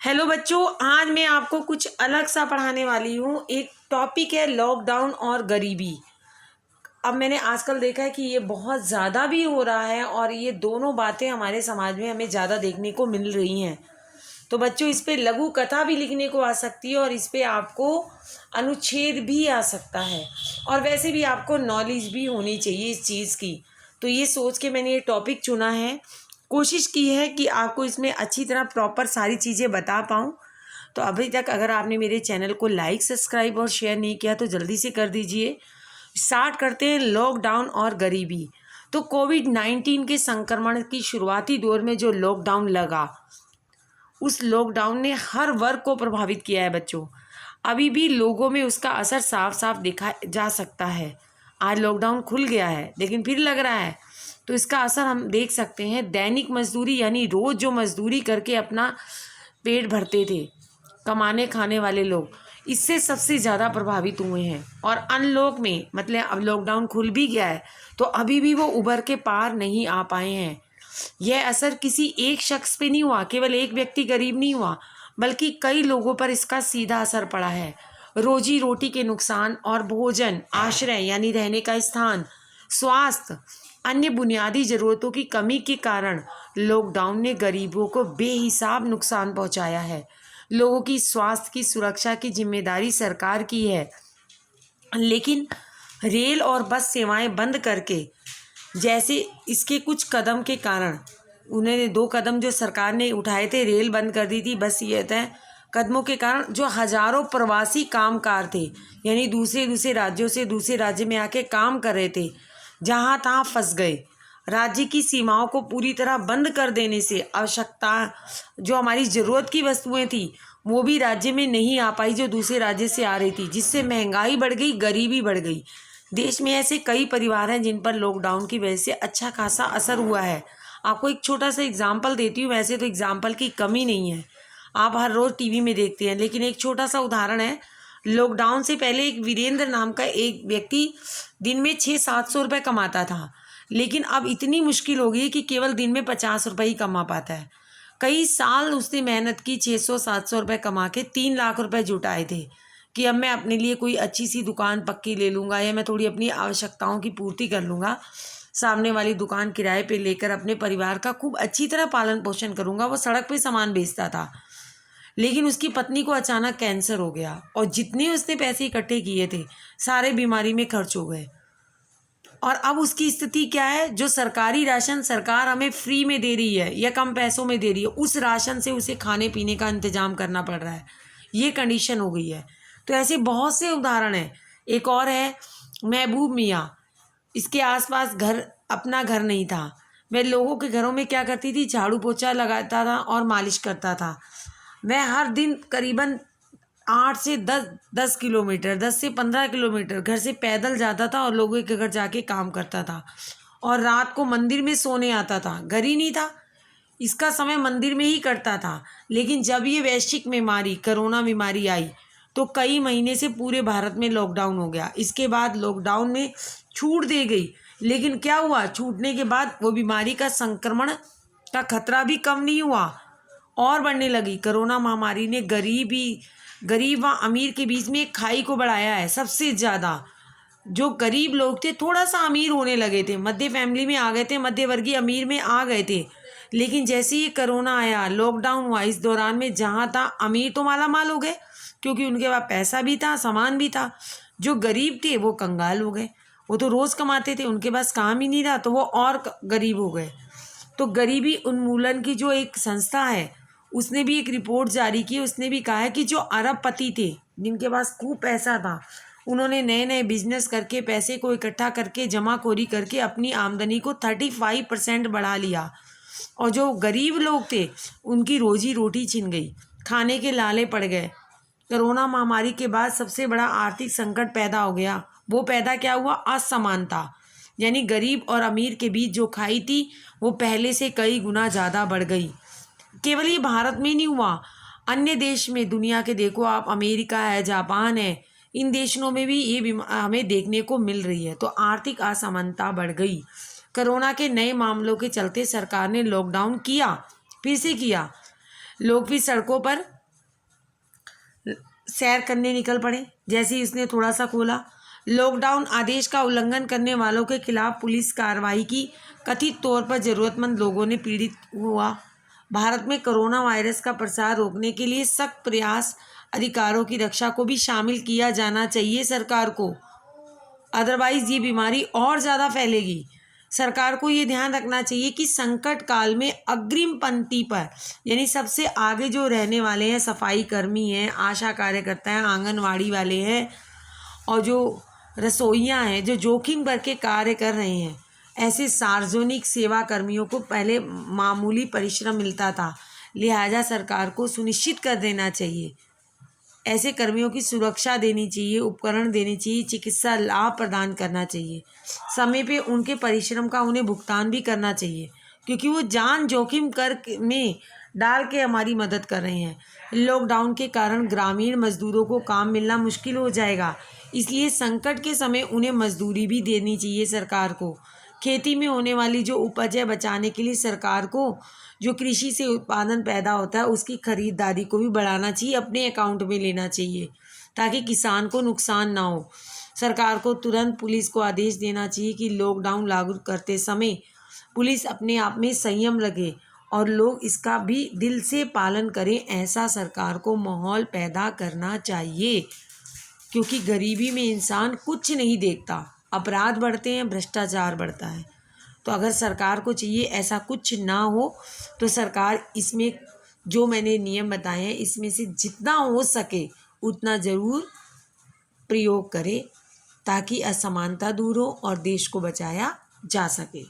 Hello बच्चों, आज मैं आपको कुछ अलग सा पढ़ाने वाली हूँ। एक टॉपिक है लॉकडाउन और गरीबी। अब मैंने आजकल देखा है कि ये बहुत ज़्यादा भी हो रहा है और ये दोनों बातें हमारे समाज में हमें ज़्यादा देखने को मिल रही हैं। तो बच्चों, इस पे लघु कथा भी लिखने को आ सकती है और इस पे आपको अनुच्छेद भी आ सकता है। और वैसे भी आपको नॉलेज भी होनी चाहिए इस चीज़ की। तो ये सोच के मैंने ये टॉपिक चुना है। कोशिश की है कि आपको इसमें अच्छी तरह प्रॉपर सारी चीज़ें बता पाऊँ। तो अभी तक अगर आपने मेरे चैनल को लाइक, सब्सक्राइब और शेयर नहीं किया तो जल्दी से कर दीजिए। स्टार्ट करते हैं लॉकडाउन और गरीबी। तो कोविड-19 के संक्रमण की शुरुआती दौर में जो लॉकडाउन लगा, उस लॉकडाउन ने हर वर्ग को प्रभावित किया है बच्चों। अभी भी लोगों में उसका असर साफ साफ देखा जा सकता है। आज लॉकडाउन खुल गया है लेकिन फिर लग रहा है, तो इसका असर हम देख सकते हैं। दैनिक मजदूरी यानी रोज़ जो मजदूरी करके अपना पेट भरते थे कमाने खाने वाले लोग, इससे सबसे ज़्यादा प्रभावित हुए हैं। और अन्य लोग में मतलब अब लॉकडाउन खुल भी गया है तो अभी भी वो उभर के पार नहीं आ पाए हैं। यह असर किसी एक शख्स पे नहीं हुआ, केवल एक व्यक्ति गरीब नहीं हुआ, बल्कि कई लोगों पर इसका सीधा असर पड़ा है। रोजी रोटी के नुकसान और भोजन, आश्रय यानी रहने का स्थान, स्वास्थ्य, अन्य बुनियादी ज़रूरतों की कमी के कारण लॉकडाउन ने गरीबों को बेहिसाब नुकसान पहुंचाया है। लोगों की स्वास्थ्य की सुरक्षा की जिम्मेदारी सरकार की है, लेकिन रेल और बस सेवाएं बंद करके जैसे इसके कुछ कदम के कारण, उन्होंने 2 कदम जो सरकार ने उठाए थे, रेल बंद कर दी थी, बस ये तय कदमों के कारण जो हजारों प्रवासी कामगार थे, यानी दूसरे दूसरे राज्यों से दूसरे राज्य में आके काम कर रहे थे, जहाँ तहाँ फंस गए। राज्य की सीमाओं को पूरी तरह बंद कर देने से आवश्यकता जो हमारी ज़रूरत की वस्तुएं थी वो भी राज्य में नहीं आ पाई जो दूसरे राज्य से आ रही थी, जिससे महंगाई बढ़ गई, गरीबी बढ़ गई। देश में ऐसे कई परिवार हैं जिन पर लॉकडाउन की वजह से अच्छा खासा असर हुआ है। आपको एक छोटा सा एग्जाम्पल देती हूँ। वैसे तो एग्जाम्पल की कमी नहीं है, आप हर रोज़ टीवी में देखते हैं, लेकिन एक छोटा सा उदाहरण है। लॉकडाउन से पहले एक वीरेंद्र नाम का एक व्यक्ति दिन में 600-700 रुपये कमाता था, लेकिन अब इतनी मुश्किल हो गई है कि केवल दिन में 50 रुपये ही कमा पाता है। कई साल उसने मेहनत की, 600-700 रुपये कमा के 3 लाख रुपए जुटाए थे कि अब मैं अपने लिए कोई अच्छी सी दुकान पक्की ले लूँगा या मैं थोड़ी अपनी आवश्यकताओं की पूर्ति कर लूँगा। सामने वाली दुकान किराए पे लेकर अपने परिवार का खूब अच्छी तरह पालन पोषण करूँगा। वो सड़क पे सामान बेचता था, लेकिन उसकी पत्नी को अचानक कैंसर हो गया और जितने उसने पैसे इकट्ठे किए थे सारे बीमारी में खर्च हो गए। और अब उसकी स्थिति क्या है? जो सरकारी राशन सरकार हमें फ्री में दे रही है या कम पैसों में दे रही है, उस राशन से उसे खाने पीने का इंतजाम करना पड़ रहा है। ये कंडीशन हो गई है। तो ऐसे बहुत से उदाहरण हैं। एक और है महबूब मियाँ। इसके आसपास घर, अपना घर नहीं था। वह लोगों के घरों में क्या करती थी, झाड़ू पोछा लगाता था और मालिश करता था। वह हर दिन करीबन 8 से 10 किलोमीटर, 10 से 15 किलोमीटर घर से पैदल जाता था और लोगों के घर जाके काम करता था। और रात को मंदिर में सोने आता था। घर ही नहीं था, इसका समय मंदिर में ही कटता था। लेकिन जब ये वैश्विक बीमारी कोरोना बीमारी आई तो कई महीने से पूरे भारत में लॉकडाउन हो गया। इसके बाद लॉकडाउन में छूट दी गई, लेकिन क्या हुआ, छूटने के बाद वो बीमारी का संक्रमण का खतरा भी कम नहीं हुआ और बढ़ने लगी। कोरोना महामारी ने गरीब व अमीर के बीच में एक खाई को बढ़ाया है। सबसे ज़्यादा जो गरीब लोग थे थोड़ा सा अमीर होने लगे थे, मध्य फैमिली में आ गए थे, मध्य वर्गीय अमीर में आ गए थे। लेकिन जैसे ही कोरोना आया, लॉकडाउन हुआ, इस दौरान में जहाँ था अमीर तो माला माल हो गए क्योंकि उनके पास पैसा भी था, सामान भी था। जो गरीब थे वो कंगाल हो गए। वो तो रोज़ कमाते थे, उनके पास काम ही नहीं रहा तो वो और गरीब हो गए। तो गरीबी उन्मूलन की जो एक संस्था है उसने भी एक रिपोर्ट जारी की। उसने भी कहा है कि जो अरबपति थे, जिनके पास खूब पैसा था, उन्होंने नए नए बिजनेस करके पैसे को इकट्ठा करके जमाखोरी करके अपनी आमदनी को 35% बढ़ा लिया। और जो गरीब लोग थे उनकी रोजी रोटी छिन गई, खाने के लाले पड़ गए। कोरोना महामारी के बाद सबसे बड़ा आर्थिक संकट पैदा हो गया। वो पैदा क्या हुआ? असमानता, यानी गरीब और अमीर के बीच जो खाई थी वो पहले से कई गुना ज़्यादा बढ़ गई। केवल ये भारत में नहीं हुआ, अन्य देश में, दुनिया के देखो आप, अमेरिका है, जापान है, इन देशों में भी ये हमें देखने को मिल रही है। तो आर्थिक असमानता बढ़ गई। कोरोना के नए मामलों के चलते सरकार ने लॉकडाउन किया, फिर से किया, लोग भी सड़कों पर सैर करने निकल पड़े जैसे ही उसने थोड़ा सा खोला। लॉकडाउन आदेश का उल्लंघन करने वालों के खिलाफ पुलिस कार्रवाई की। कथित तौर पर जरूरतमंद लोगों ने पीड़ित हुआ। भारत में कोरोना वायरस का प्रसार रोकने के लिए सख्त प्रयास, अधिकारों की रक्षा को भी शामिल किया जाना चाहिए सरकार को, अदरवाइज ये बीमारी और ज़्यादा फैलेगी। सरकार को ये ध्यान रखना चाहिए कि संकट काल में अग्रिम पंक्ति पर, यानी सबसे आगे जो रहने वाले हैं, सफाई कर्मी हैं, आशा कार्यकर्ता हैं, आंगनवाड़ी वाले हैं और जो रसोइयाँ हैं, जो जोखिम करके कार्य कर रहे हैं, ऐसे सार्वजनिक सेवा कर्मियों को पहले मामूली परिश्रम मिलता था। लिहाजा सरकार को सुनिश्चित कर देना चाहिए, ऐसे कर्मियों की सुरक्षा देनी चाहिए, उपकरण देने चाहिए, चिकित्सा लाभ प्रदान करना चाहिए, समय पे उनके परिश्रम का उन्हें भुगतान भी करना चाहिए, क्योंकि वो जान जोखिम कर में डाल के हमारी मदद कर रहे हैं। लॉकडाउन के कारण ग्रामीण मजदूरों को काम मिलना मुश्किल हो जाएगा, इसलिए संकट के समय उन्हें मजदूरी भी देनी चाहिए सरकार को। खेती में होने वाली जो उपज है बचाने के लिए सरकार को जो कृषि से उत्पादन पैदा होता है उसकी खरीदारी को भी बढ़ाना चाहिए, अपने अकाउंट में लेना चाहिए ताकि किसान को नुकसान ना हो। सरकार को तुरंत पुलिस को आदेश देना चाहिए कि लॉकडाउन लागू करते समय पुलिस अपने आप में संयम रखे और लोग इसका भी दिल से पालन करें, ऐसा सरकार को माहौल पैदा करना चाहिए। क्योंकि गरीबी में इंसान कुछ नहीं देखता, अपराध बढ़ते हैं, भ्रष्टाचार बढ़ता है। तो अगर सरकार को चाहिए ऐसा कुछ ना हो तो सरकार इसमें जो मैंने नियम बताए हैं इसमें से जितना हो सके उतना ज़रूर प्रयोग करे ताकि असमानता दूर हो और देश को बचाया जा सके।